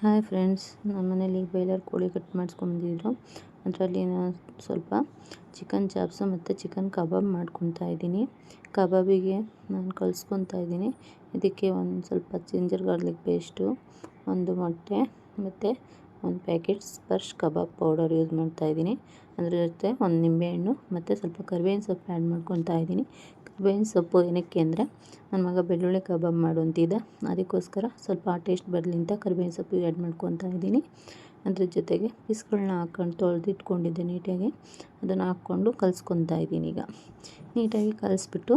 Hi friends, ನಮ್ಮ ಮನೇಲಿ boiler ಕೋಳಿ ಕಟ್ ಮಾಡಿಸ್ಕೊಂಬಂದಿದ್ರು. ಅದರಲ್ಲಿ ನಾನು ಸ್ವಲ್ಪ ಚಿಕನ್ ಚಾಪ್ಸು ಮತ್ತು ಚಿಕನ್ ಕಬಾಬ್ ಮಾಡ್ಕೊತಾ ಇದ್ದೀನಿ. ಕಬಾಬಿಗೆ ನಾನು ಕಲಿಸ್ಕೊತಾ ಇದ್ದೀನಿ. ಇದಕ್ಕೆ ಒಂದು ಸ್ವಲ್ಪ ಜಿಂಜರ್ ಗಾರ್ಲಿಕ್ ಪೇಸ್ಟು, ಒಂದು ಮೊಟ್ಟೆ ಮತ್ತು ಒಂದು packet Sparsh kebab powder use ಮಾಡ್ತಾಯಿದ್ದೀನಿ. ಅದ್ರ ಜೊತೆ ಒಂದು ನಿಂಬೆಹಣ್ಣು ಮತ್ತು ಸ್ವಲ್ಪ ಕರಿಬೇವಿನ ಸೊಪ್ಪು ಆ್ಯಡ್ ಮಾಡ್ಕೊತಾ ಇದ್ದೀನಿ. ಕರಿಬೇವಿನ ಸೊಪ್ಪು ಏನಕ್ಕೆ ಅಂದರೆ ನನ್ನ ಮಗ ಬೆಳ್ಳುಳ್ಳಿ ಕಬಾಬ್ ಮಾಡು ಅಂತಿದ್ದ, ಅದಕ್ಕೋಸ್ಕರ ಸ್ವಲ್ಪ ಟೇಸ್ಟ್ ಬರಲಿ ಅಂತ ಕರಿಬೇವಿನ ಸೊಪ್ಪು ಆ್ಯಡ್ ಮಾಡ್ಕೊತಾ ಇದ್ದೀನಿ. ಅದ್ರ ಜೊತೆಗೆ ಪೀಸ್ಗಳನ್ನ ಹಾಕ್ಕೊಂಡು ತೊಳೆದಿಟ್ಕೊಂಡಿದ್ದೆ ನೀಟಾಗಿ, ಅದನ್ನು ಹಾಕ್ಕೊಂಡು ಕಲಿಸ್ಕೊತಾ ಇದ್ದೀನಿ. ಈಗ ನೀಟಾಗಿ ಕಲಿಸ್ಬಿಟ್ಟು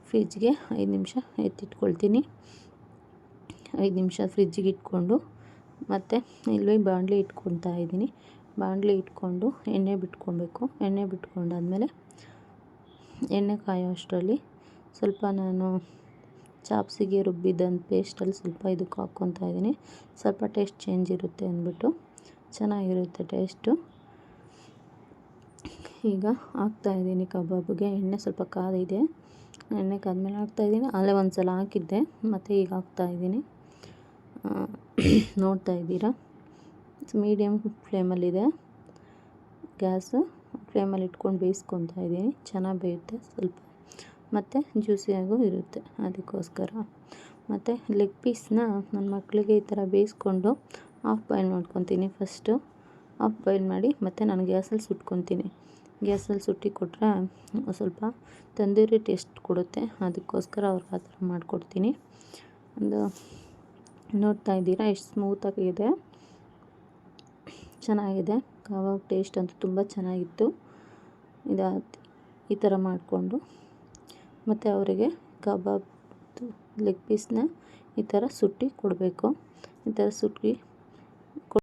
ಫ್ರಿಜ್ಗೆ 5 ನಿಮಿಷ ಎತ್ತಿಟ್ಕೊಳ್ತೀನಿ. 5 ನಿಮಿಷ ಫ್ರಿಜ್ಜಿಗೆ ಇಟ್ಕೊಂಡು ಮತ್ತು ಇಲ್ಲಿ ಬಾಣಲಿ ಇಟ್ಕೊತಾ ಇದ್ದೀನಿ. ಬಾಣಲಿ ಇಟ್ಕೊಂಡು ಎಣ್ಣೆ ಬಿಟ್ಕೊಬೇಕು. ಎಣ್ಣೆ ಬಿಟ್ಕೊಂಡಾದ್ಮೇಲೆ ಎಣ್ಣೆ ಕಾಯೋ ಅಷ್ಟರಲ್ಲಿ ಸ್ವಲ್ಪ ನಾನು ಚಾಪ್ಸಿಗೆ ರುಬ್ಬಿದ್ದಂಥ ಪೇಸ್ಟಲ್ಲಿ ಸ್ವಲ್ಪ ಇದಕ್ಕೆ ಹಾಕ್ಕೊತಾ ಇದ್ದೀನಿ. ಸ್ವಲ್ಪ ಟೇಸ್ಟ್ ಚೇಂಜ್ ಇರುತ್ತೆ ಅಂದ್ಬಿಟ್ಟು, ಚೆನ್ನಾಗಿರುತ್ತೆ ಟೇಸ್ಟು. ಈಗ ಹಾಕ್ತಾಯಿದ್ದೀನಿ ಕಬಾಬ್ಗೆ. ಎಣ್ಣೆ ಸ್ವಲ್ಪ ಕಾದಿದೆ, ಎಣ್ಣೆ ಕಾದ್ಮೇಲೆ ಹಾಕ್ತಾಯಿದ್ದೀನಿ. ಅಲ್ಲೇ ಒಂದು ಸಲ ಹಾಕಿದ್ದೆ, ಮತ್ತು ಈಗ ಹಾಕ್ತಾಯಿದ್ದೀನಿ. ನೋಡ್ತಾ ಇದ್ದೀರಾ, ಮೀಡಿಯಮ್ ಫ್ಲೇಮಲ್ಲಿದೆ ಗ್ಯಾಸು. ಫ್ಲೇಮಲ್ಲಿ ಇಟ್ಕೊಂಡು ಬೇಯಿಸ್ಕೊತಾ ಇದ್ದೀನಿ. ಚೆನ್ನಾಗಿ ಬೇಯುತ್ತೆ ಸ್ವಲ್ಪ, ಮತ್ತು ಜ್ಯೂಸಿಯಾಗೂ ಇರುತ್ತೆ ಅದಕ್ಕೋಸ್ಕರ. ಮತ್ತು ಲೆಗ್ ಪೀಸ್ನ ನನ್ನ ಮಕ್ಕಳಿಗೆ ಈ ಥರ ಬೇಯಿಸ್ಕೊಂಡು ಹಾಫ್ ಬಾಯ್ಲ್ ಮಾಡ್ಕೊತೀನಿ. ಫಸ್ಟು ಹಾಫ್ ಬಾಯ್ಲ್ ಮಾಡಿ ಮತ್ತು ನಾನು ಗ್ಯಾಸಲ್ಲಿ ಸುಟ್ಕೊತೀನಿ. ಗ್ಯಾಸಲ್ಲಿ ಸುಟ್ಟು ಕೊಟ್ಟರೆ ಸ್ವಲ್ಪ ತಂದೂರಿ ಟೇಸ್ಟ್ ಕೊಡುತ್ತೆ, ಅದಕ್ಕೋಸ್ಕರ ಅವ್ರಿಗೆ ಆ ಥರ ಮಾಡಿಕೊಡ್ತೀನಿ. ಒಂದು ನೋಡ್ತಾ ಇದ್ದೀರಾ ಎಷ್ಟು ಸ್ಮೂತಾಗಿದೆ, ಚೆನ್ನಾಗಿದೆ. ಕಬಾಬ್ ಟೇಸ್ಟ್ ಅಂತೂ ತುಂಬ ಚೆನ್ನಾಗಿತ್ತು. ಈ ಥರ ಮಾಡಿಕೊಂಡು ಮತ್ತು ಅವರಿಗೆ ಕಬಾಬ್ ಲೆಗ್ ಪೀಸ್ನ ಈ ಥರ ಸುಟ್ಟು ಕೊಡಬೇಕು. ಈ ಥರ ಸುಟ್ಟು